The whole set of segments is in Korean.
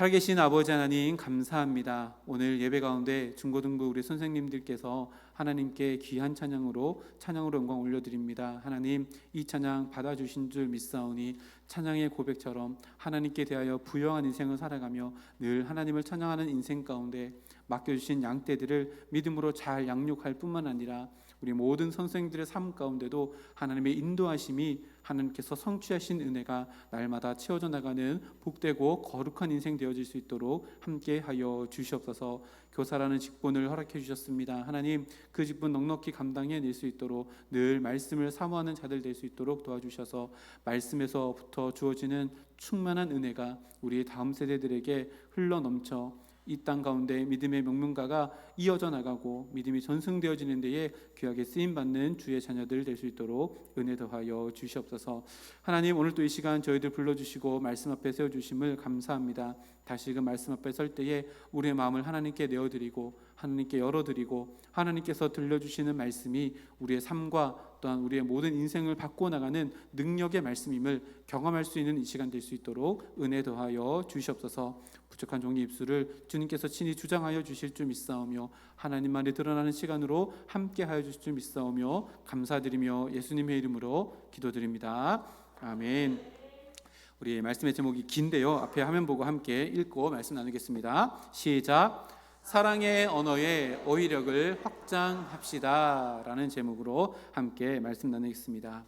살아계신 아버지 하나님 감사합니다. 오늘 예배 가운데 중고등부 우리 선생님들께서 하나님께 귀한 찬양으로 영광 올려드립니다. 하나님, 이 찬양 받아주신 줄 믿사오니 찬양의 고백처럼 하나님께 대하여 부요한 인생을 살아가며 늘 하나님을 찬양하는 인생 가운데 맡겨주신 양떼들을 믿음으로 잘 양육할 뿐만 아니라 우리 모든 선생님들의 삶 가운데도 하나님의 인도하심이 하나님께서 성취하신 은혜가 날마다 채워져 나가는 복되고 거룩한 인생 되어질 수 있도록 함께하여 주시옵소서. 교사라는 직분을 허락해 주셨습니다. 하나님, 그 직분 넉넉히 감당해낼 수 있도록 늘 말씀을 사모하는 자들 될 수 있도록 도와주셔서 말씀에서부터 주어지는 충만한 은혜가 우리 다음 세대들에게 흘러넘쳐 이 땅 가운데 믿음의 명문가가 이어져 나가고 믿음이 전승되어지는 데에 귀하게 쓰임받는 주의 자녀들 될 수 있도록 은혜 더하여 주시옵소서. 하나님, 오늘 또 이 시간 저희들 불러주시고 말씀 앞에 세워주심을 감사합니다. 다시금 말씀 앞에 설 때에 우리의 마음을 하나님께 내어드리고 하나님께 열어드리고 하나님께서 들려주시는 말씀이 우리의 삶과 또한 우리의 모든 인생을 바꿔나가는 능력의 말씀임을 경험할 수 있는 이 시간 될 수 있도록 은혜 더하여 주시옵소서. 부족한 종의 입술을 주님께서 친히 주장하여 주실 줄 믿사오며 하나님만이 드러나는 시간으로 함께하여 주실 줄 믿사오며 감사드리며 예수님의 이름으로 기도드립니다. 아멘. 우리 말씀의 제목이 긴데요, 앞에 화면 보고 함께 읽고 말씀 나누겠습니다. 시작. 사랑의 언어의 어휘력을 확장합시다 라는 제목으로 함께 말씀 나누겠습니다.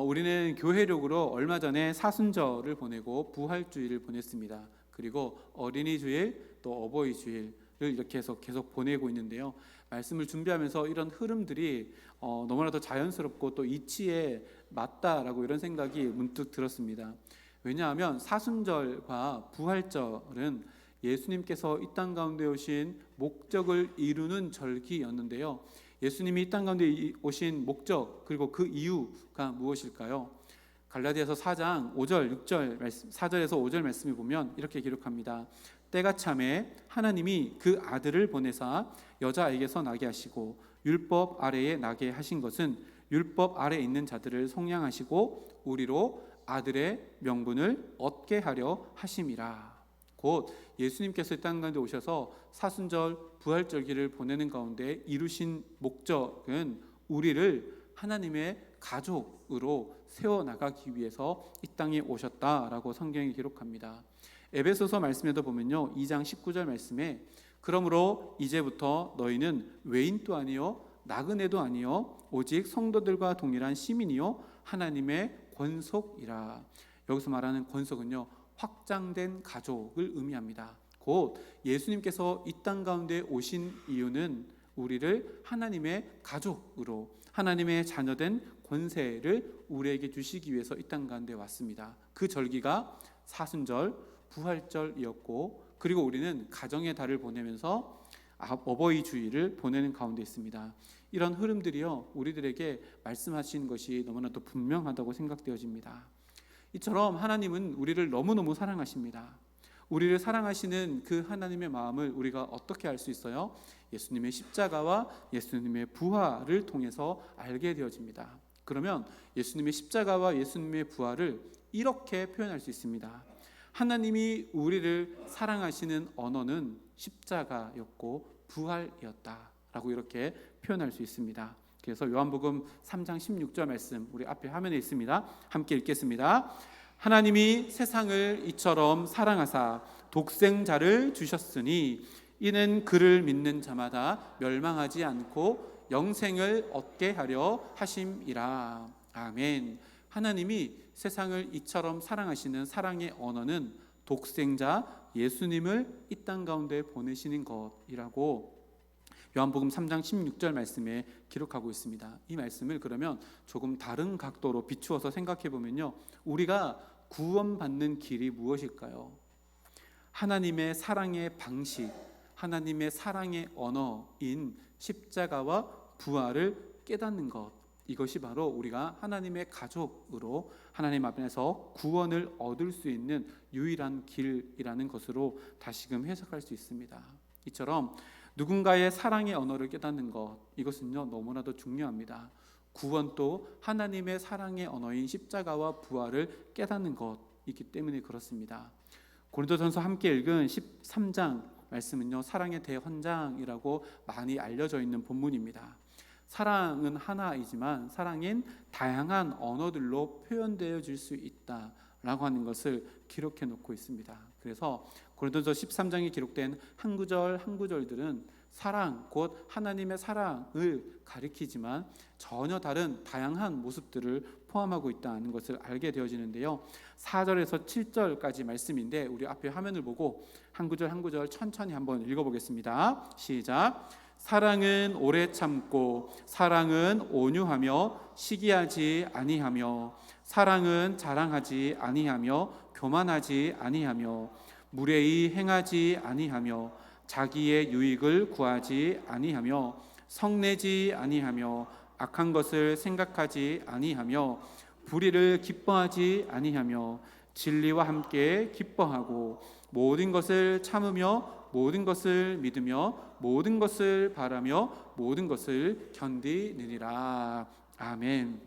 우리는 교회력으로 얼마 전에 사순절을 보내고 부활주일을 보냈습니다. 그리고 어린이 주일 또 어버이 주일을 이렇게 해서 계속 보내고 있는데요, 말씀을 준비하면서 이런 흐름들이 너무나도 자연스럽고 또 이치에 맞다라고 이런 생각이 문득 들었습니다. 왜냐하면 사순절과 부활절은 예수님께서 이 땅 가운데 오신 목적을 이루는 절기였는데요, 예수님이 이 땅 가운데 오신 목적 그리고 그 이유가 무엇일까요? 갈라디아서 4장 5절 6절 4절에서 5절 말씀을 보면 이렇게 기록합니다. 때가 참에 하나님이 그 아들을 보내사 여자에게서 나게 하시고 율법 아래에 나게 하신 것은 율법 아래에 있는 자들을 속량하시고 우리로 아들의 명분을 얻게 하려 하심이라. 곧 예수님께서 이 땅 가운데 오셔서 사순절 부활절기를 보내는 가운데 이루신 목적은 우리를 하나님의 가족으로 세워나가기 위해서 이 땅에 오셨다라고 성경이 기록합니다. 에베소서 말씀에도 보면요, 2장 19절 말씀에 그러므로 이제부터 너희는 외인도 아니요 나그네도 아니요 오직 성도들과 동일한 시민이요 하나님의 권속이라. 여기서 말하는 권속은요, 확장된 가족을 의미합니다. 곧 예수님께서 이 땅 가운데 오신 이유는 우리를 하나님의 가족으로 하나님의 자녀된 권세를 우리에게 주시기 위해서 이 땅 가운데 왔습니다. 그 절기가 사순절, 부활절이었고, 그리고 우리는 가정의 달을 보내면서 어버이 주일을 보내는 가운데 있습니다. 이런 흐름들이요, 우리들에게 말씀하신 것이 너무나도 분명하다고 생각되어집니다. 이처럼 하나님은 우리를 너무너무 사랑하십니다. 우리를 사랑하시는 그 하나님의 마음을 우리가 어떻게 알 수 있어요? 예수님의 십자가와 예수님의 부활을 통해서 알게 되어집니다. 그러면 예수님의 십자가와 예수님의 부활을 이렇게 표현할 수 있습니다. 하나님이 우리를 사랑하시는 언어는 십자가였고 부활이었다라고 이렇게 표현할 수 있습니다. 그래서 요한복음 3장 16절 말씀 우리 앞에 화면에 있습니다. 함께 읽겠습니다. 하나님이 세상을 이처럼 사랑하사 독생자를 주셨으니 이는 그를 믿는 자마다 멸망하지 않고 영생을 얻게 하려 하심이라. 아멘. 하나님이 세상을 이처럼 사랑하시는 사랑의 언어는 독생자 예수님을 이 땅 가운데 보내시는 것이라고 요한복음 3장 16절 말씀에 기록하고 있습니다. 이 말씀을 그러면 조금 다른 각도로 비추어서 생각해 보면요, 우리가 구원받는 길이 무엇일까요? 하나님의 사랑의 방식, 하나님의 사랑의 언어인 십자가와 부활을 깨닫는 것, 이것이 바로 우리가 하나님의 가족으로 하나님 앞에서 구원을 얻을 수 있는 유일한 길이라는 것으로 다시금 해석할 수 있습니다. 이처럼 누군가의 사랑의 언어를 깨닫는 것, 이것은요 너무나도 중요합니다. 구원도 하나님의 사랑의 언어인 십자가와 부활을 깨닫는 것이기 때문에 그렇습니다. 고린도전서 함께 읽은 13장 말씀은요, 사랑의 대헌장이라고 많이 알려져 있는 본문입니다. 사랑은 하나이지만 사랑인 다양한 언어들로 표현되어질 수 있다라고 하는 것을 기록해 놓고 있습니다. 그래서 고린도서 13장에 기록된 한 구절 한 구절들은 사랑, 곧 하나님의 사랑을 가리키지만 전혀 다른 다양한 모습들을 포함하고 있다는 것을 알게 되어지는데요. 4절에서 7절까지 말씀인데 우리 앞에 화면을 보고 한 구절 한 구절 천천히 한번 읽어보겠습니다. 시작. 사랑은 오래 참고 사랑은 온유하며 시기하지 아니하며 사랑은 자랑하지 아니하며 교만하지 아니하며 무례히 행하지 아니하며 자기의 유익을 구하지 아니하며 성내지 아니하며 악한 것을 생각하지 아니하며 불의를 기뻐하지 아니하며 진리와 함께 기뻐하고 모든 것을 참으며 모든 것을 믿으며 모든 것을 바라며 모든 것을 견디느니라. 아멘.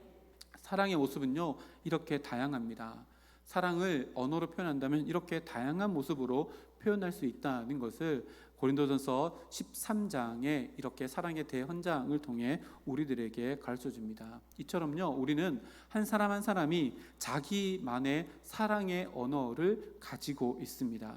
사랑의 모습은요, 이렇게 다양합니다. 사랑을 언어로 표현한다면 이렇게 다양한 모습으로 표현할 수 있다는 것을 고린도전서 13장에 이렇게 사랑의 대헌장을 통해 우리들에게 가르쳐 줍니다. 이처럼요, 우리는 한 사람 한 사람이 자기만의 사랑의 언어를 가지고 있습니다.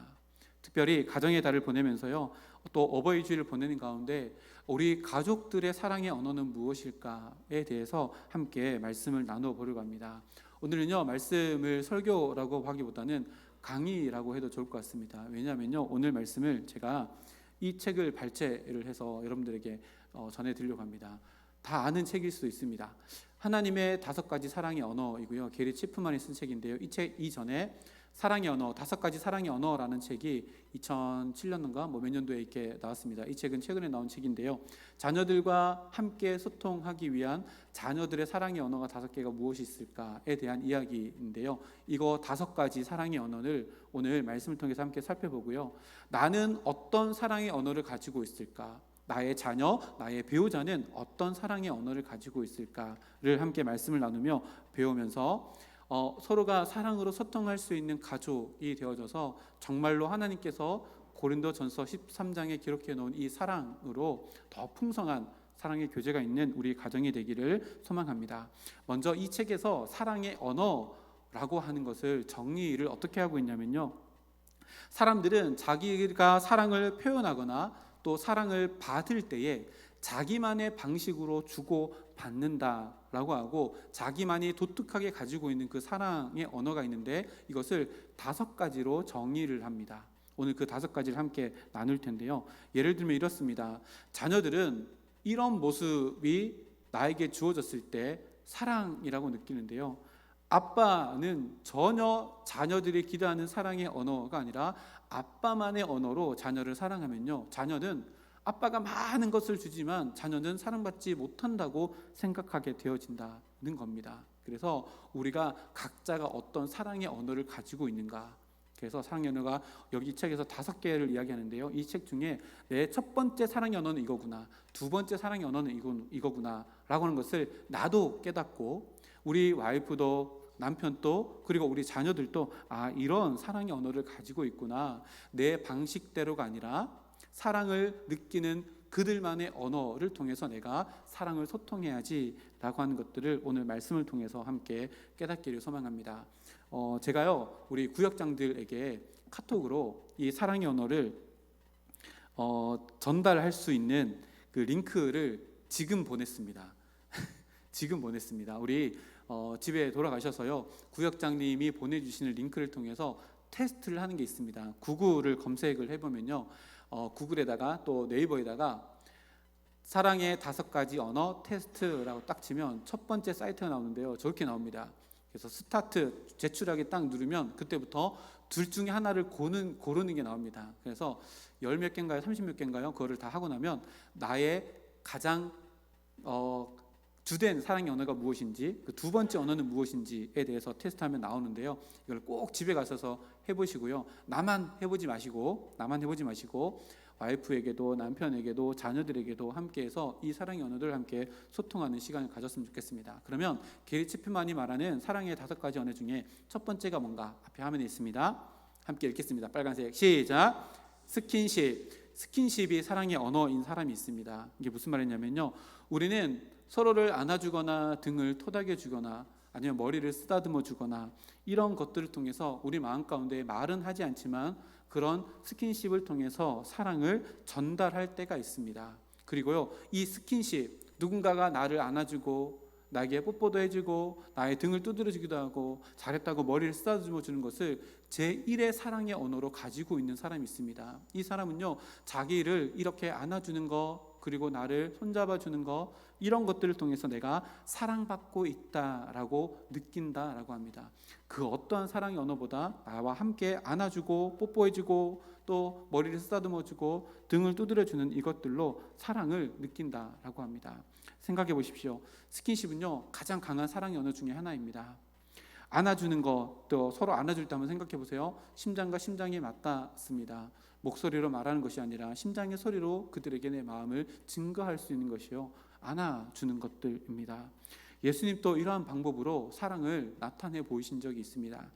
특별히 가정의 달을 보내면서요, 또 어버이 주일을 보내는 가운데 우리 가족들의 사랑의 언어는 무엇일까에 대해서 함께 말씀을 나누어 보려고 합니다. 오늘은요, 말씀을 설교라고 하기보다는 강의라고 해도 좋을 것 같습니다. 왜냐하면요, 오늘 말씀을 제가 이 책을 발제를 해서 여러분들에게 전해드리려고 합니다. 다 아는 책일 수도 있습니다. 하나님의 5가지 사랑의 언어이고요, 게리 치프만이 쓴 책인데요, 이 책 이전에 사랑의 언어, 5가지 사랑의 언어라는 책이 2007년인가 몇 년도에 이렇게 나왔습니다. 이 책은 최근에 나온 책인데요, 자녀들과 함께 소통하기 위한 자녀들의 사랑의 언어가 5개가 무엇이 있을까에 대한 이야기인데요, 이거 5가지 사랑의 언어를 오늘 말씀을 통해서 함께 살펴보고요, 나는 어떤 사랑의 언어를 가지고 있을까, 나의 자녀, 나의 배우자는 어떤 사랑의 언어를 가지고 있을까를 함께 말씀을 나누며 배우면서 서로가 사랑으로 소통할 수 있는 가족이 되어져서 정말로 하나님께서 고린도전서 13장에 기록해 놓은 이 사랑으로 더 풍성한 사랑의 교제가 있는 우리 가정이 되기를 소망합니다. 먼저 이 책에서 사랑의 언어라고 하는 것을 정의를 어떻게 하고 있냐면요, 사람들은 자기가 사랑을 표현하거나 또 사랑을 받을 때에 자기만의 방식으로 주고 받는다라고 하고, 자기만이 독특하게 가지고 있는 그 사랑의 언어가 있는데 이것을 5가지로 정의를 합니다. 오늘 그 5가지를 함께 나눌 텐데요, 예를 들면 이렇습니다. 자녀들은 이런 모습이 나에게 주어졌을 때 사랑이라고 느끼는데요, 아빠는 전혀 자녀들이 기대하는 사랑의 언어가 아니라 아빠만의 언어로 자녀를 사랑하면요, 자녀는 아빠가 많은 것을 주지만 자녀는 사랑받지 못한다고 생각하게 되어진다는 겁니다. 그래서 우리가 각자가 어떤 사랑의 언어를 가지고 있는가, 그래서 사랑의 언어가 여기 이 책에서 5개를 이야기하는데요, 이 책 중에 내 첫 번째 사랑의 언어는 이거구나, 두 번째 사랑의 언어는 이거구나 라고 하는 것을 나도 깨닫고 우리 와이프도 남편도 그리고 우리 자녀들도 이런 사랑의 언어를 가지고 있구나, 내 방식대로가 아니라 사랑을 느끼는 그들만의 언어를 통해서 내가 사랑을 소통해야지 라고 하는 것들을 오늘 말씀을 통해서 함께 깨닫기를 소망합니다. 제가요, 우리 구역장들에게 카톡으로 이 사랑의 언어를 전달할 수 있는 그 링크를 지금 보냈습니다. 지금 보냈습니다. 우리 집에 돌아가셔서요, 구역장님이 보내주시는 링크를 통해서 테스트를 하는 게 있습니다. 구글을 검색을 해보면요, 구글에다가 또 네이버에다가 사랑의 5가지 언어 테스트라고 딱 치면 첫 번째 사이트가 나오는데요, 저렇게 나옵니다. 그래서 스타트 제출하기 딱 누르면 그때부터 둘 중에 하나를 고르는 게 나옵니다. 그래서 10몇 개인가요, 30몇 개인가요, 그거를 다 하고 나면 나의 가장 주된 사랑의 언어가 무엇인지, 그 2번째 언어는 무엇인지에 대해서 테스트하면 나오는데요, 이걸 꼭 집에 가셔서 해보시고요, 나만 해보지 마시고 와이프에게도 남편에게도 자녀들에게도 함께해서 이 사랑의 언어를 함께 소통하는 시간을 가졌으면 좋겠습니다. 그러면 게리 치프만이 말하는 사랑의 5가지 언어 중에 첫 번째가 뭔가 앞에 화면에 있습니다. 함께 읽겠습니다. 빨간색 시작. 스킨십이 사랑의 언어인 사람이 있습니다. 이게 무슨 말이냐면요, 우리는 서로를 안아주거나 등을 토닥여주거나 아니면 머리를 쓰다듬어 주거나 이런 것들을 통해서 우리 마음 가운데 말은 하지 않지만 그런 스킨십을 통해서 사랑을 전달할 때가 있습니다. 그리고요, 이 스킨십, 누군가가 나를 안아주고 나에게 뽀뽀도 해주고 나의 등을 두드려주기도 하고 잘했다고 머리를 쓰다듬어 주는 것을 제1의 사랑의 언어로 가지고 있는 사람이 있습니다. 이 사람은요, 자기를 이렇게 안아주는 거, 그리고 나를 손잡아 주는 거, 이런 것들을 통해서 내가 사랑받고 있다라고 느낀다라고 합니다. 그 어떠한 사랑의 언어보다 나와 함께 안아주고 뽀뽀해주고 또 머리를 쓰다듬어주고 등을 두드려주는 이것들로 사랑을 느낀다라고 합니다. 생각해 보십시오. 스킨십은요, 가장 강한 사랑의 언어 중에 하나입니다. 안아주는 것, 또 서로 안아줄 때 한번 생각해 보세요. 심장과 심장이 맞닿습니다. 목소리로 말하는 것이 아니라 심장의 소리로 그들에게 내 마음을 증거할 수 있는 것이요, 안아주는 것들입니다. 예수님도 이러한 방법으로 사랑을 나타내 보이신 적이 있습니다.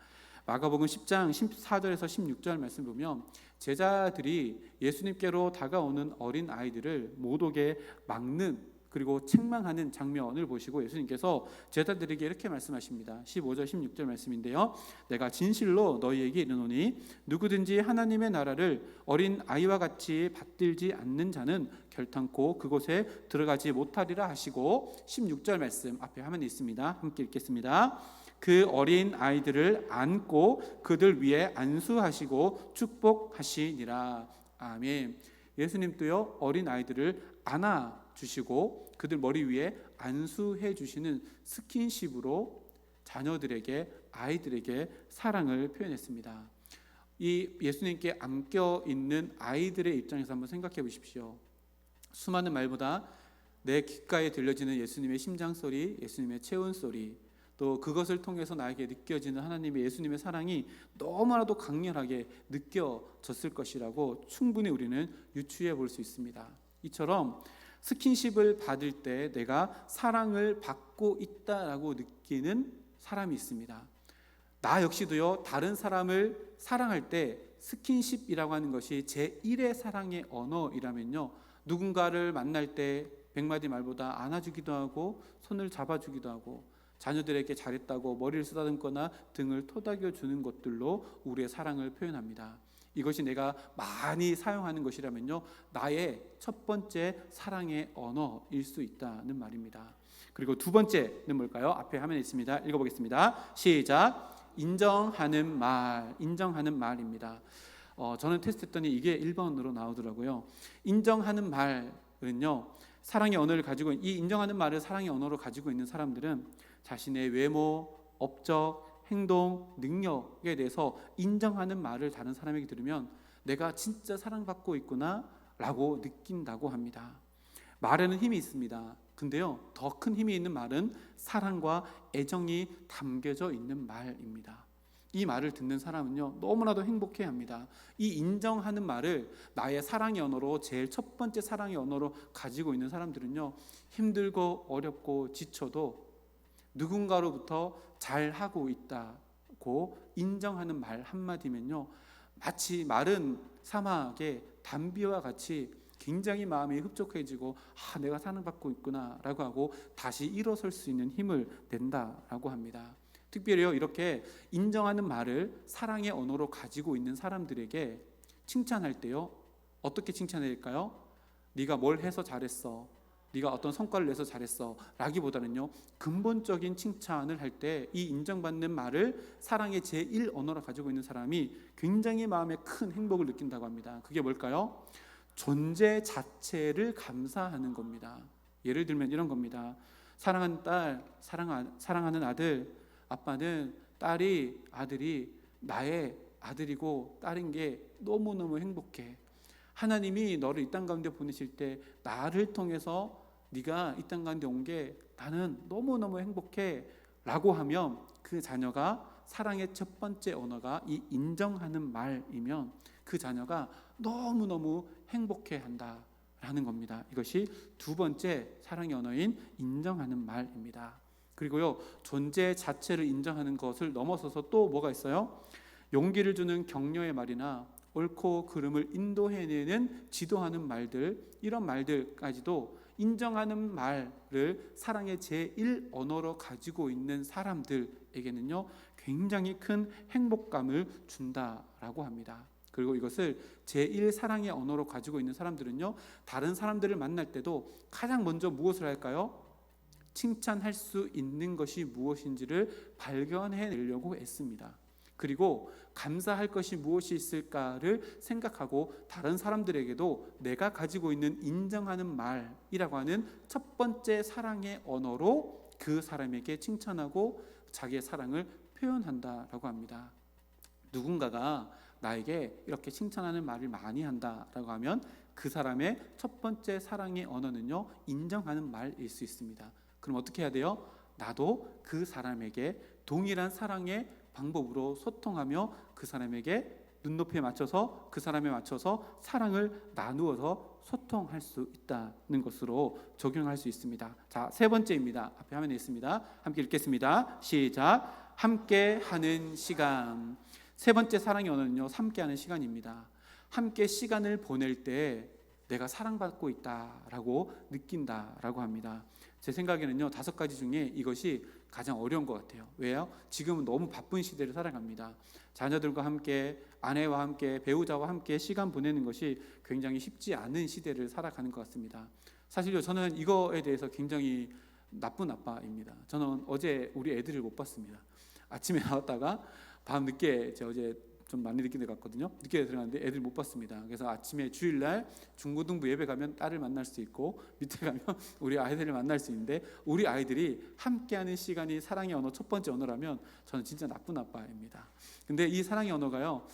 마가복음 10장 14절에서 16절 말씀 보면 제자들이 예수님께로 다가오는 어린 아이들을 못 오게 막는, 그리고 책망하는 장면을 보시고 예수님께서 제자들에게 이렇게 말씀하십니다. 15절 16절 말씀인데요, 내가 진실로 너희에게 이르노니 누구든지 하나님의 나라를 어린 아이와 같이 받들지 않는 자는 결탄코 그곳에 들어가지 못하리라 하시고, 16절 말씀 앞에 화면에 있습니다. 함께 읽겠습니다. 그 어린 아이들을 안고 그들 위에 안수하시고 축복하시니라. 아멘. 예수님도요, 어린 아이들을 안아주시고 그들 머리 위에 안수해 주시는 스킨십으로 자녀들에게, 아이들에게 사랑을 표현했습니다. 이 예수님께 안겨 있는 아이들의 입장에서 한번 생각해 보십시오. 수많은 말보다 내 귓가에 들려지는 예수님의 심장 소리, 예수님의 체온 소리, 또 그것을 통해서 나에게 느껴지는 하나님의, 예수님의 사랑이 너무나도 강렬하게 느껴졌을 것이라고 충분히 우리는 유추해 볼 수 있습니다. 이처럼 스킨십을 받을 때 내가 사랑을 받고 있다라고 느끼는 사람이 있습니다. 나 역시도요, 다른 사람을 사랑할 때 스킨십이라고 하는 것이 제1의 사랑의 언어이라면요, 누군가를 만날 때 100마디 말보다 안아주기도 하고 손을 잡아주기도 하고 자녀들에게 잘했다고 머리를 쓰다듬거나 등을 토닥여주는 것들로 우리의 사랑을 표현합니다. 이것이 내가 많이 사용하는 것이라면요, 나의 첫 번째 사랑의 언어일 수 있다는 말입니다. 그리고 두 번째는 뭘까요? 앞에 화면에 있습니다. 읽어보겠습니다. 시작. 인정하는 말입니다. 저는 테스트했더니 이게 1번으로 나오더라고요. 인정하는 말은요, 사랑의 언어를 가지고, 이 인정하는 말을 사랑의 언어로 가지고 있는 사람들은 자신의 외모, 업적, 행동, 능력에 대해서 인정하는 말을 다른 사람에게 들으면 내가 진짜 사랑받고 있구나 라고 느낀다고 합니다. 말에는 힘이 있습니다. 근데요, 더 큰 힘이 있는 말은 사랑과 애정이 담겨져 있는 말입니다. 이 말을 듣는 사람은요, 너무나도 행복해합니다. 이 인정하는 말을 나의 사랑의 언어로, 제일 첫 번째 사랑의 언어로 가지고 있는 사람들은요, 힘들고 어렵고 지쳐도 누군가로부터 잘하고 있다고 인정하는 말 한마디면요, 마치 마른 사막의 단비와 같이 굉장히 마음이 흡족해지고, 내가 사랑받고 있구나 라고 하고 다시 일어설 수 있는 힘을 낸다라고 합니다. 특별히요, 이렇게 인정하는 말을 사랑의 언어로 가지고 있는 사람들에게 칭찬할 때요, 어떻게 칭찬해야 될까요? 네가 뭘 해서 잘했어, 네가 어떤 성과를 내서 잘했어 라기보다는요, 근본적인 칭찬을 할 때 이 인정받는 말을 사랑의 제1 언어로 가지고 있는 사람이 굉장히 마음에 큰 행복을 느낀다고 합니다. 그게 뭘까요? 존재 자체를 감사하는 겁니다. 예를 들면 이런 겁니다. 사랑하는 딸, 사랑하는 아들, 아빠는 딸이, 아들이 나의 아들이고 딸인 게 너무너무 행복해. 하나님이 너를 이 땅 가운데 보내실 때 나를 통해서 네가 이 땅 가운데 온 게 나는 너무너무 행복해 라고 하면 그 자녀가 사랑의 첫 번째 언어가 이 인정하는 말이면 그 자녀가 너무너무 행복해 한다라는 겁니다. 이것이 두 번째 사랑의 언어인 인정하는 말입니다. 그리고요, 존재 자체를 인정하는 것을 넘어서서 또 뭐가 있어요? 용기를 주는 격려의 말이나 옳고 그름을 인도해내는 지도하는 말들, 이런 말들까지도 인정하는 말을 사랑의 제1 언어로 가지고 있는 사람들에게는요, 굉장히 큰 행복감을 준다라고 합니다. 그리고 이것을 제1 사랑의 언어로 가지고 있는 사람들은요, 다른 사람들을 만날 때도 가장 먼저 무엇을 할까요? 칭찬할 수 있는 것이 무엇인지를 발견해내려고 애씁니다. 그리고 감사할 것이 무엇이 있을까를 생각하고 다른 사람들에게도 내가 가지고 있는 인정하는 말이라고 하는 첫 번째 사랑의 언어로 그 사람에게 칭찬하고 자기의 사랑을 표현한다라고 합니다. 누군가가 나에게 이렇게 칭찬하는 말을 많이 한다라고 하면 그 사람의 첫 번째 사랑의 언어는요, 인정하는 말일 수 있습니다. 그럼 어떻게 해야 돼요? 나도 그 사람에게 동일한 사랑의 방법으로 소통하며 그 사람에게 눈높이에 맞춰서 그 사람에 맞춰서 사랑을 나누어서 소통할 수 있다는 것으로 적용할 수 있습니다. 자, 세 번째입니다. 앞에 화면에 있습니다. 함께 읽겠습니다. 시작. 함께하는 시간. 세 번째 사랑의 언어는요, 함께하는 시간입니다. 함께 시간을 보낼 때 내가 사랑받고 있다라고 느낀다라고 합니다. 제 생각에는요, 5가지 중에 이것이 가장 어려운 것 같아요. 왜요? 지금은 너무 바쁜 시대를 살아갑니다. 자녀들과 함께, 아내와 함께, 배우자와 함께 시간 보내는 것이 굉장히 쉽지 않은 시대를 살아가는 것 같습니다. 사실요, 저는 이거에 대해서 굉장히 나쁜 아빠입니다. 저는 어제 우리 애들을 못 봤습니다. 아침에 나왔다가 밤 늦게, 제가 어제 좀 많이 늦게 들어갔거든요. 늦게 들어갔는데 애들 못 봤습니다. 그래서 아침에 주일날 중고등부 예배 가면 딸을 만날 수 있고 밑에 가면 우리 아이들을 만날 수 있는데, 우리 아이들이 함께하는 시간이 사랑의 언어 첫 번째 언어라면 저는 진짜 나쁜 아빠입니다. 근데 이 사랑의 언어가요,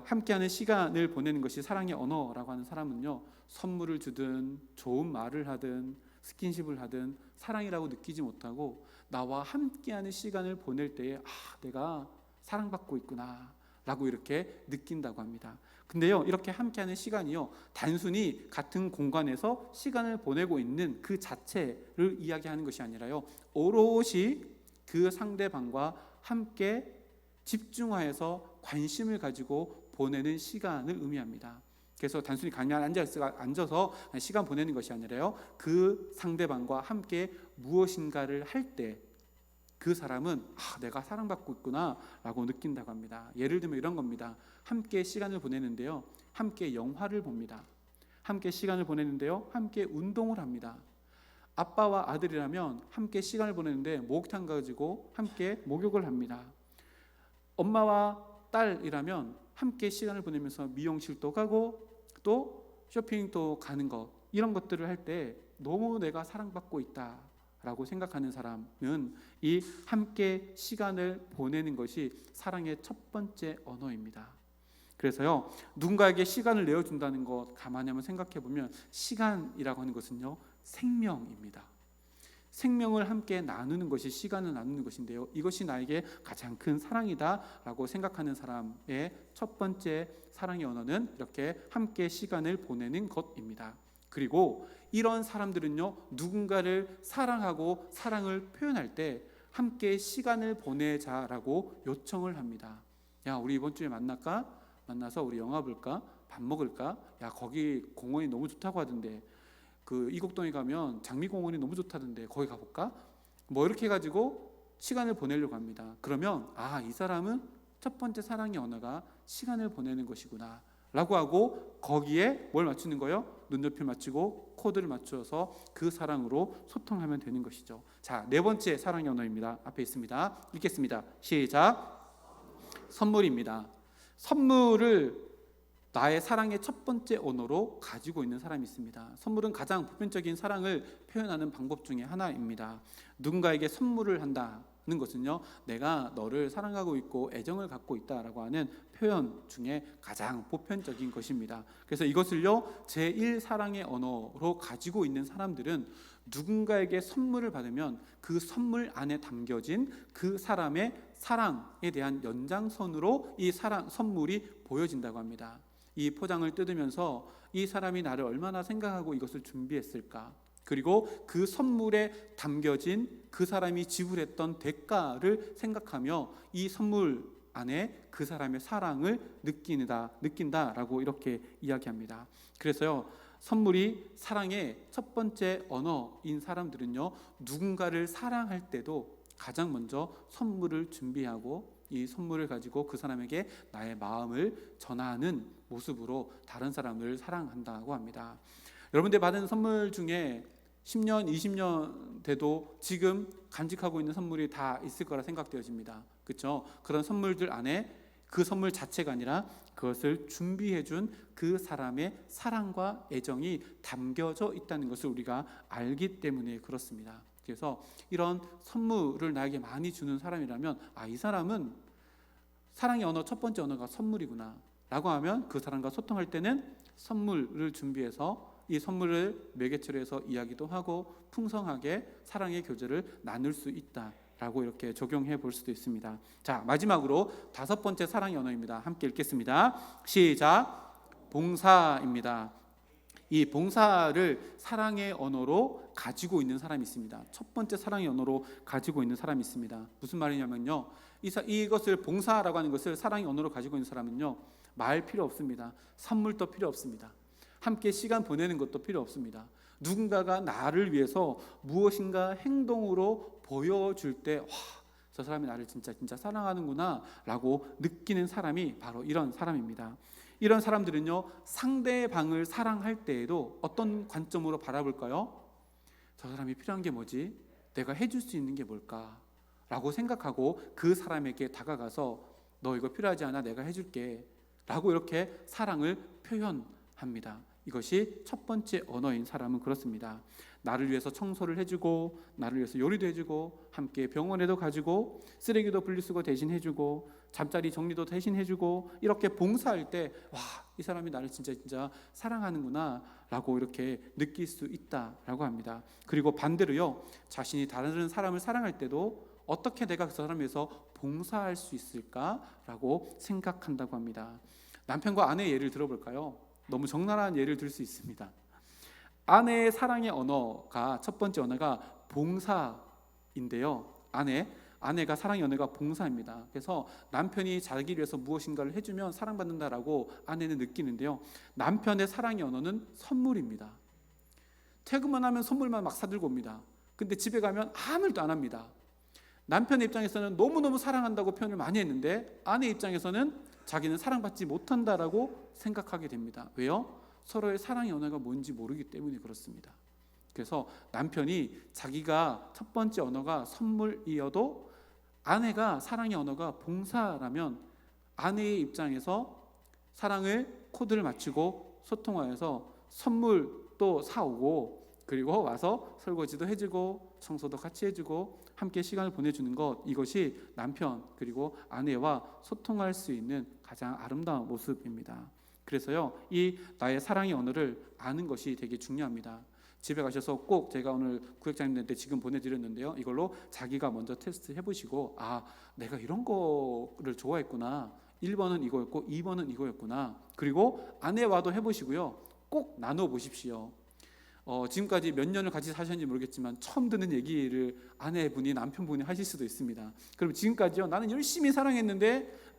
함께하는 시간을 보내는 것이 사랑의 언어라고 하는 사람은요, 선물을 주든 좋은 말을 하든 스킨십을 하든 사랑이라고 느끼지 못하고 나와 함께하는 시간을 보낼 때에 내가 사랑받고 있구나 라고 이렇게 느낀다고 합니다. 근데요, 이렇게 함께하는 시간이요, 단순히 같은 공간에서 시간을 보내고 있는 그 자체를 이야기하는 것이 아니라요, 오롯이 그 상대방과 함께 집중하여서 관심을 가지고 보내는 시간을 의미합니다. 그래서 단순히 그냥 앉아서 시간 보내는 것이 아니라요, 그 상대방과 함께 무엇인가를 할 때 그 사람은 내가 사랑받고 있구나 라고 느낀다고 합니다. 예를 들면 이런 겁니다. 함께 시간을 보내는데요, 함께 영화를 봅니다. 함께 시간을 보내는데요, 함께 운동을 합니다. 아빠와 아들이라면 함께 시간을 보내는데 목욕탕 가지고 함께 목욕을 합니다. 엄마와 딸이라면 함께 시간을 보내면서 미용실도 가고 또 쇼핑도 가는 것, 이런 것들을 할 때 너무 내가 사랑받고 있다 라고 생각하는 사람은 이 함께 시간을 보내는 것이 사랑의 첫 번째 언어입니다. 그래서요, 누군가에게 시간을 내어준다는 것 가만히 한번 생각해 보면 시간이라고 하는 것은요, 생명입니다. 생명을 함께 나누는 것이 시간을 나누는 것인데요, 이것이 나에게 가장 큰 사랑이다라고 생각하는 사람의 첫 번째 사랑의 언어는 이렇게 함께 시간을 보내는 것입니다. 그리고 이런 사람들은요, 누군가를 사랑하고 사랑을 표현할 때 함께 시간을 보내자라고 요청을 합니다. 야, 우리 이번 주에 만날까? 만나서 우리 영화 볼까? 밥 먹을까? 야, 거기 공원이 너무 좋다고 하던데, 그 이곡동에 가면 장미공원이 너무 좋다던데 거기 가볼까? 뭐 이렇게 해가지고 시간을 보내려고 합니다. 그러면 이 사람은 첫 번째 사랑의 언어가 시간을 보내는 것이구나 라고 하고 거기에 뭘 맞추는 거예요? 눈높이를 맞추고 코드를 맞추어서 그 사랑으로 소통하면 되는 것이죠. 자, 네 번째 사랑의 언어입니다. 앞에 있습니다. 읽겠습니다. 시작. 선물입니다. 선물을 나의 사랑의 첫 번째 언어로 가지고 있는 사람이 있습니다. 선물은 가장 보편적인 사랑을 표현하는 방법 중에 하나입니다. 누군가에게 선물을 한다는 것은요, 내가 너를 사랑하고 있고 애정을 갖고 있다라고 하는 표현 중에 가장 보편적인 것입니다. 그래서 이것을요, 제1 사랑의 언어로 가지고 있는 사람들은 누군가에게 선물을 받으면 그 선물 안에 담겨진 그 사람의 사랑에 대한 연장선으로 이 선물이 보여진다고 합니다. 이 포장을 뜯으면서 이 사람이 나를 얼마나 생각하고 이것을 준비했을까, 그리고 그 선물에 담겨진 그 사람이 지불했던 대가를 생각하며 이 선물 안에 그 사람의 사랑을 느낀다라고 이렇게 이야기합니다. 그래서요, 선물이 사랑의 첫 번째 언어인 사람들은요, 누군가를 사랑할 때도 가장 먼저 선물을 준비하고 이 선물을 가지고 그 사람에게 나의 마음을 전하는 모습으로 다른 사람을 사랑한다고 합니다. 여러분들 받은 선물 중에 10년, 20년 돼도 지금 간직하고 있는 선물이 다 있을 거라 생각되어집니다. 그렇죠? 그런 선물들 안에 그 선물 자체가 아니라 그것을 준비해 준 그 사람의 사랑과 애정이 담겨져 있다는 것을 우리가 알기 때문에 그렇습니다. 그래서 이런 선물을 나에게 많이 주는 사람이라면 이 사람은 사랑의 언어 첫 번째 언어가 선물이구나 라고 하면 그 사람과 소통할 때는 선물을 준비해서 이 선물을 매개체로 해서 이야기도 하고 풍성하게 사랑의 교제를 나눌 수 있다라고 이렇게 적용해 볼 수도 있습니다. 자, 마지막으로 다섯 번째 사랑의 언어입니다. 함께 읽겠습니다. 시작. 봉사입니다. 이 봉사를 사랑의 언어로 가지고 있는 사람이 있습니다. 첫 번째 사랑의 언어로 가지고 있는 사람이 있습니다. 무슨 말이냐면요, 이것을 봉사라고 하는 것을 사랑의 언어로 가지고 있는 사람은요, 말 필요 없습니다. 선물도 필요 없습니다. 함께 시간 보내는 것도 필요 없습니다. 누군가가 나를 위해서 무엇인가 행동으로 보여줄 때 저 사람이 나를 진짜 사랑하는구나 라고 느끼는 사람이 바로 이런 사람입니다. 이런 사람들은요, 상대방을 사랑할 때에도 어떤 관점으로 바라볼까요? 저 사람이 필요한 게 뭐지? 내가 해줄 수 있는 게 뭘까? 라고 생각하고 그 사람에게 다가가서 너 이거 필요하지 않아? 내가 해줄게 라고 이렇게 사랑을 표현합니다. 이것이 첫 번째 언어인 사람은 그렇습니다. 나를 위해서 청소를 해주고, 나를 위해서 요리도 해주고, 함께 병원에도 가지고, 쓰레기도 분리수거 대신 해주고, 잠자리 정리도 대신 해주고, 이렇게 봉사할 때 이 사람이 나를 진짜 사랑하는구나 라고 이렇게 느낄 수 있다라고 합니다. 그리고 반대로요, 자신이 다른 사람을 사랑할 때도 어떻게 내가 그 사람을 위해서 봉사할 수 있을까라고 생각한다고 합니다. 남편과 아내의 예를 들어볼까요? 너무 적나라한 예를 들 수 있습니다. 아내의 사랑의 언어가 첫 번째 언어가 봉사인데요. 아내가 사랑의 언어가 봉사입니다. 그래서 남편이 자기를 위해서 무엇인가를 해주면 사랑받는다라고 아내는 느끼는데요. 남편의 사랑의 언어는 선물입니다. 퇴근만 하면 선물만 막 사들고 옵니다. 근데 집에 가면 아무 일도 안 합니다. 남편의 입장에서는 너무너무 사랑한다고 표현을 많이 했는데 아내 입장에서는 자기는 사랑받지 못한다라고 생각하게 됩니다. 왜요? 서로의 사랑의 언어가 뭔지 모르기 때문에 그렇습니다. 그래서 남편이 자기가 첫 번째 언어가 선물이어도 아내가 사랑의 언어가 봉사라면 아내의 입장에서 사랑을 코드를 맞추고 소통하여서 선물도 사오고 그리고 와서 설거지도 해주고 청소도 같이 해주고 함께 시간을 보내주는 것, 이것이 남편 그리고 아내와 소통할 수 있는 가장 아름다운 모습입니다. 그래서요, 이 나의 사랑의 언어를 아는 것이 되게 중요합니다. 집에 가셔서 꼭 제가 오늘 구역장님한테 지금 보내드렸는데요, 이걸로 자기가 먼저 테스트 해보시고 내가 이런 거를 좋아했구나, 1번은 이거였고 2번은 이거였구나, 그리고 아내와도 해보시고요, 꼭 나눠 보십시오. 지금까지 몇 년을 같이 사셨는지 모르겠지만 처음 듣는 얘기를 아내분이 남편분이 하실 수도 있습니다. 그럼 지금까지요, 나는 열심히 사랑했는데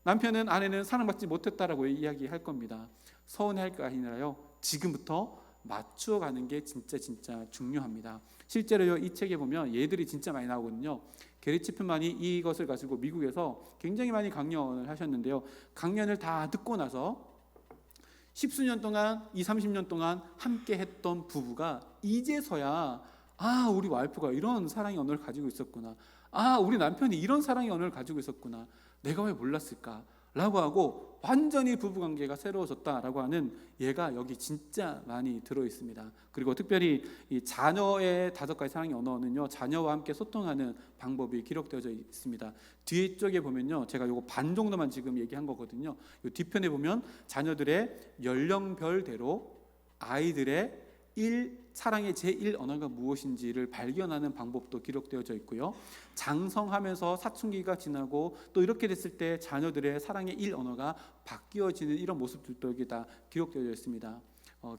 남편은 아내는 사랑받지 못했다라고 이야기할 겁니다. 서운해할 거 아니라요, 지금부터 맞추어가는 게 진짜 중요합니다. 실제로요, 이 책에 보면 예들이 진짜 많이 나오거든요. 게리 치프만이 이것을 가지고 미국에서 굉장히 많이 강연을 하셨는데요, 강연을 다 듣고 나서 10수년 동안 20-30년 동안 함께 했던 부부가 이제서야 우리 와이프가 이런 사랑의 언어를 가지고 있었구나, 우리 남편이 이런 사랑의 언어를 가지고 있었구나, 내가 왜 몰랐을까? 라고 하고 완전히 부부관계가 새로워졌다라고 하는 예가 여기 진짜 많이 들어있습니다. 그리고 특별히 이 자녀의 5가지 사랑의 언어는요, 자녀와 함께 소통하는 방법이 기록되어져 있습니다. 뒤쪽에 보면요, 제가 요거 반 정도만 지금 얘기한 거거든요. 요 뒤편에 보면 자녀들의 연령별대로 아이들의 사랑의 제1 언어가 무엇인지를 발견하는 방법도 기록되어져 있고요, 장성하면서 사춘기가 지나고 또 이렇게 됐을 때 자녀들의 사랑의 1 언어가 바뀌어지는 이런 모습들도 여기 다 기록되어져 있습니다.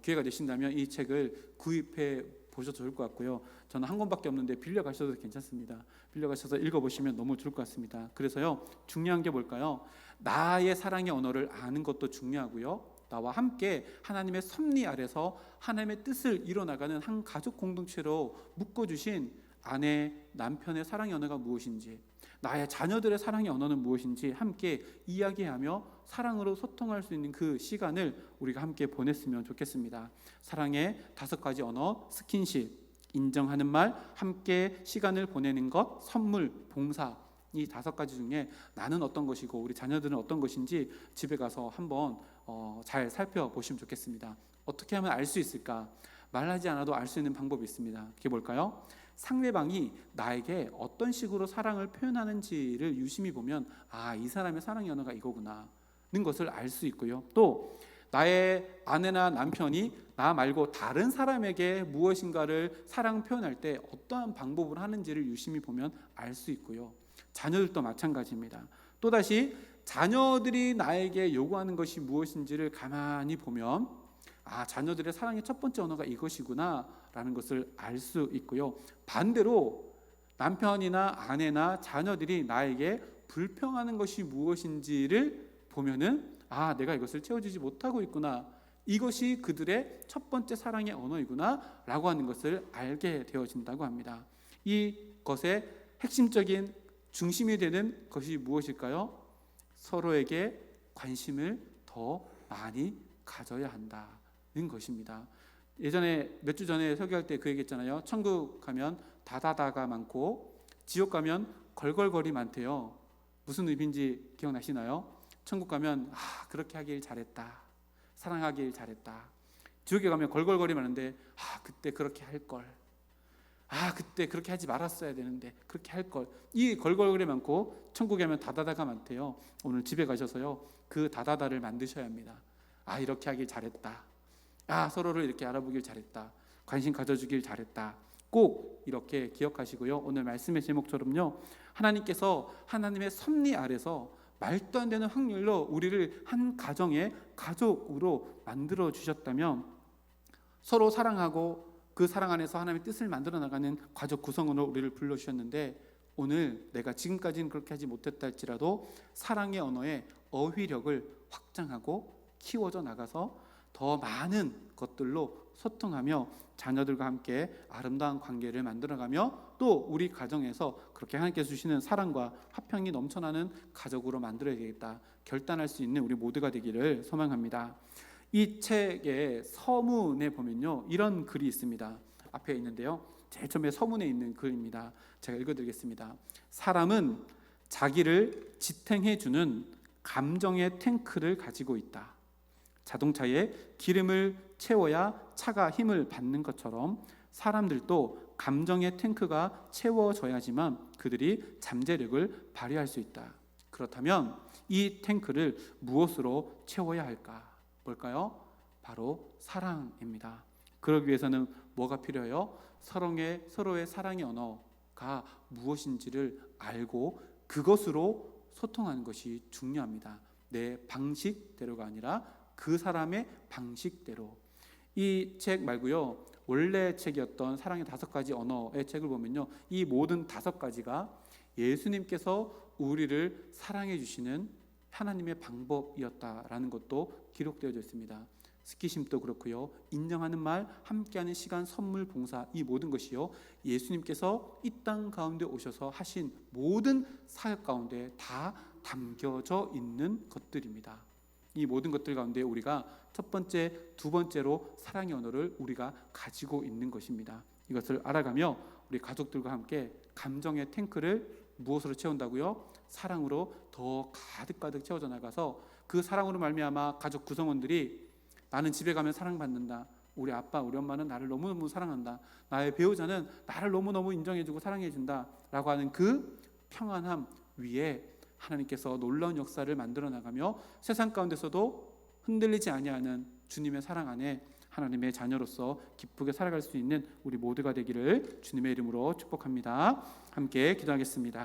기회가 되신다면 이 책을 구입해 보셔도 좋을 것 같고요. 저는 한 권밖에 없는데 빌려 가셔도 괜찮습니다. 빌려 가셔서 읽어보시면 너무 좋을 것 같습니다. 그래서요, 중요한 게 뭘까요? 나의 사랑의 언어를 아는 것도 중요하고요, 나와 함께 하나님의 섭리 아래서 하나님의 뜻을 이뤄나가는 한 가족 공동체로 묶어주신 아내, 남편의 사랑의 언어가 무엇인지, 나의 자녀들의 사랑의 언어는 무엇인지 함께 이야기하며 사랑으로 소통할 수 있는 그 시간을 우리가 함께 보냈으면 좋겠습니다. 사랑의 5가지 언어, 스킨십, 인정하는 말, 함께 시간을 보내는 것, 선물, 봉사, 이 5가지 중에 나는 어떤 것이고 우리 자녀들은 어떤 것인지 집에 가서 한번 잘 살펴보시면 좋겠습니다. 어떻게 하면 알 수 있을까? 말하지 않아도 알 수 있는 방법이 있습니다. 그게 뭘까요? 상대방이 나에게 어떤 식으로 사랑을 표현하는지를 유심히 보면, 이 사람의 사랑의 언어가 이거구나 는 것을 알 수 있고요, 또 나의 아내나 남편이 나 말고 다른 사람에게 무엇인가를 사랑 표현할 때 어떠한 방법을 하는지를 유심히 보면 알 수 있고요, 자녀들도 마찬가지입니다. 또다시 자녀들이 나에게 요구하는 것이 무엇인지를 가만히 보면 자녀들의 사랑의 첫 번째 언어가 이것이구나 라는 것을 알 수 있고요, 반대로 남편이나 아내나 자녀들이 나에게 불평하는 것이 무엇인지를 보면은 내가 이것을 채워주지 못하고 있구나, 이것이 그들의 첫 번째 사랑의 언어이구나 라고 하는 것을 알게 되어진다고 합니다. 이것의 핵심적인 중심이 되는 것이 무엇일까요? 서로에게 관심을 더 많이 가져야 한다는 것입니다. 예전에 몇 주 전에 설교할 때 그 얘기했잖아요. 천국 가면 다다다가 많고 지옥 가면 걸걸거리 많대요. 무슨 의미인지 기억나시나요? 천국 가면 그렇게 하길 잘했다, 사랑하길 잘했다. 지옥에 가면 걸걸거리 많은데 그때 그렇게 할걸, 그때 그렇게 하지 말았어야 되는데 그렇게 할걸. 이 걸걸거리 많고 천국에 가면 다다다가 많대요. 오늘 집에 가셔서요, 그 다다다를 만드셔야 합니다. 이렇게 하길 잘했다, 서로를 이렇게 알아보길 잘했다, 관심 가져주길 잘했다, 꼭 이렇게 기억하시고요, 오늘 말씀의 제목처럼요, 하나님께서 하나님의 섭리 아래서 말도 안 되는 확률로 우리를 한 가정의 가족으로 만들어 주셨다면 서로 사랑하고 그 사랑 안에서 하나님의 뜻을 만들어 나가는 가족 구성원으로 우리를 불러주셨는데, 오늘 내가 지금까지는 그렇게 하지 못했다 할지라도 사랑의 언어의 어휘력을 확장하고 키워져 나가서 더 많은 것들로 소통하며 자녀들과 함께 아름다운 관계를 만들어가며 또 우리 가정에서 그렇게 하나님께서 주시는 사랑과 화평이 넘쳐나는 가족으로 만들어야 되겠다 결단할 수 있는 우리 모두가 되기를 소망합니다. 이 책의 서문에 보면요, 이런 글이 있습니다. 앞에 있는데요, 제일 처음에 서문에 있는 글입니다. 제가 읽어드리겠습니다. 사람은 자기를 지탱해주는 감정의 탱크를 가지고 있다. 자동차에 기름을 채워야 차가 힘을 받는 것처럼 사람들도 감정의 탱크가 채워져야지만 그들이 잠재력을 발휘할 수 있다. 그렇다면 이 탱크를 무엇으로 채워야 할까? 뭘까요? 바로 사랑입니다. 그러기 위해서는 뭐가 필요해요? 서로의 사랑의 언어가 무엇인지를 알고 그것으로 소통하는 것이 중요합니다. 내 방식대로가 아니라 그 사람의 방식대로. 이 책 말고요, 원래 책이었던 사랑의 5가지 언어의 책을 보면요, 이 모든 5가지가 예수님께서 우리를 사랑해 주시는 하나님의 방법이었다라는 것도 기록되어져 있습니다. 스키심도 그렇고요, 인정하는 말, 함께하는 시간, 선물, 봉사, 이 모든 것이요, 예수님께서 이 땅 가운데 오셔서 하신 모든 사역 가운데 다 담겨져 있는 것들입니다. 이 모든 것들 가운데 우리가 첫 번째, 두 번째로 사랑의 언어를 우리가 가지고 있는 것입니다. 이것을 알아가며 우리 가족들과 함께 감정의 탱크를 무엇으로 채운다고요? 사랑으로 더 가득가득 채워져 나가서 그 사랑으로 말미암아 가족 구성원들이 나는 집에 가면 사랑받는다, 우리 아빠, 우리 엄마는 나를 너무너무 사랑한다, 나의 배우자는 나를 너무너무 인정해주고 사랑해준다 라고 하는 그 평안함 위에 하나님께서 놀라운 역사를 만들어 나가며 세상 가운데서도 흔들리지 아니하는 주님의 사랑 안에 하나님의 자녀로서 기쁘게 살아갈 수 있는 우리 모두가 되기를 주님의 이름으로 축복합니다. 함께 기도하겠습니다.